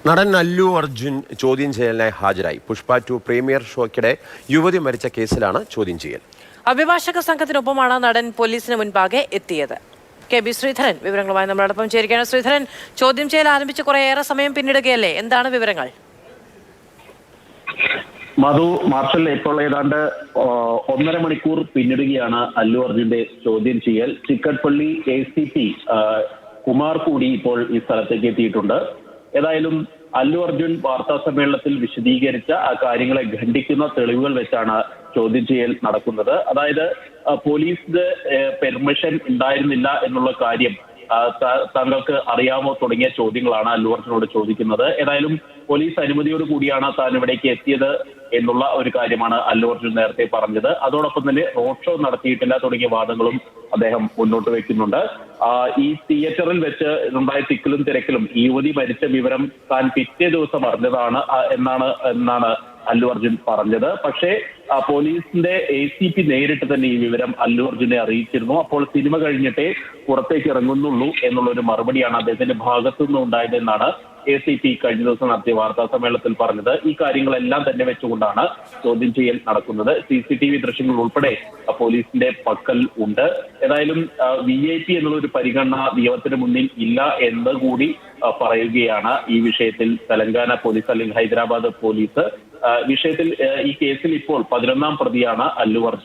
നടൻ അല്ലു അർജുൻ ചോദ്യം ചെയ്യലിനായി ഹാജരായി. പുഷ്പ 2 പ്രീമിയർ ഷോയ്ക്കിടെ യുവതി മരിച്ച കേസിലാണ് ചോദ്യം ചെയ്യൽ. അഭിഭാഷക സംഘത്തിനൊപ്പമാണ് നടൻ പോലീസിന് മുൻപാകെ എത്തിയത്. KB ശ്രീധരൻ വിവരങ്ങളുമായി നമ്മളോടൊപ്പം ചേരുകയാണ്. ശ്രീധരൻ, ചോദ്യം ചെയ്യൽ ആരംഭിച്ച് കുറേയേറെ സമയം പിന്നിടുകയല്ലേ, എന്താണ് വിവരങ്ങൾ? മധു, മാർഷൽ, ഇപ്പോൾ ഏതാണ്ട് 1.5 മണിക്കൂർ പിന്നിടുകയാണ് അല്ലു അർജുന്റെ ചോദ്യം ചെയ്യൽ. ചിക്കട്പള്ളി ACP കുമാർ കൂടി ഇപ്പോൾ ഈ സ്ഥലത്തേക്ക് എത്തിയിട്ടുണ്ട്. ഏതായാലും അല്ലു അർജുൻ വാർത്താ സമ്മേളനത്തിൽ വിശദീകരിച്ച ആ കാര്യങ്ങളെ ഖണ്ഡിക്കുന്ന തെളിവുകൾ വെച്ചാണ് ചോദ്യം ചെയ്യൽ നടക്കുന്നത്. അതായത് പോലീസിന്റെ പെർമിഷൻ ഉണ്ടായിരുന്നില്ല എന്നുള്ള കാര്യം താങ്കൾക്ക് അറിയാമോ തുടങ്ങിയ ചോദ്യങ്ങളാണ് അല്ലു അർജുനോട് ചോദിക്കുന്നത്. ഏതായാലും പോലീസ് അനുമതിയോട് കൂടിയാണ് താൻ ഇവിടേക്ക് എത്തിയത് എന്നുള്ള ഒരു കാര്യമാണ് അല്ലു അർജുൻ നേരത്തെ പറഞ്ഞത്. അതോടൊപ്പം തന്നെ റോഡ് ഷോ നടത്തിയിട്ടില്ല തുടങ്ങിയ വാദങ്ങളും അദ്ദേഹം മുന്നോട്ട് വെക്കുന്നുണ്ട്. ഈ തിയേറ്ററിൽ വെച്ച് ഉണ്ടായ തിക്കിലും തിരക്കിലും ഈ യുവതി മരിച്ച വിവരം താൻ പിറ്റേ ദിവസം അറിഞ്ഞതാണ് എന്നാണ് അല്ലു അർജുൻ പറഞ്ഞത്. പക്ഷേ പോലീസിന്റെ ACP നേരിട്ട് തന്നെ ഈ വിവരം അല്ലു അർജുനെ അറിയിച്ചിരുന്നു. അപ്പോൾ സിനിമ കഴിഞ്ഞിട്ടേ പുറത്തേക്ക് ഇറങ്ങുന്നുള്ളൂ എന്നുള്ള ഒരു മറുപടിയാണ് അദ്ദേഹത്തിന്റെ ഭാഗത്തു നിന്ന് ഉണ്ടായതെന്നാണ് ACP കഴിഞ്ഞ ദിവസം നടത്തിയ വാർത്താ സമ്മേളനത്തിൽ പറഞ്ഞത്. ഈ കാര്യങ്ങളെല്ലാം തന്നെ വെച്ചുകൊണ്ടാണ് ചോദ്യം ചെയ്യൽ നടക്കുന്നത്. CCTV ദൃശ്യങ്ങൾ ഉൾപ്പെടെ പോലീസിന്റെ പക്കൽ ഉണ്ട്. ഏതായാലും VIP എന്നുള്ള ഒരു പരിഗണന നിയമത്തിന് മുന്നിൽ ഇല്ല എന്ന് കൂടി പറയുകയാണ് ഈ വിഷയത്തിൽ തെലങ്കാന പോലീസ് അല്ലെങ്കിൽ ഹൈദരാബാദ് പോലീസ്. വിഷയത്തിൽ ഈ കേസിൽ ഇപ്പോൾ 11ാം പ്രതിയാണ് അല്ലു അർജുൻ.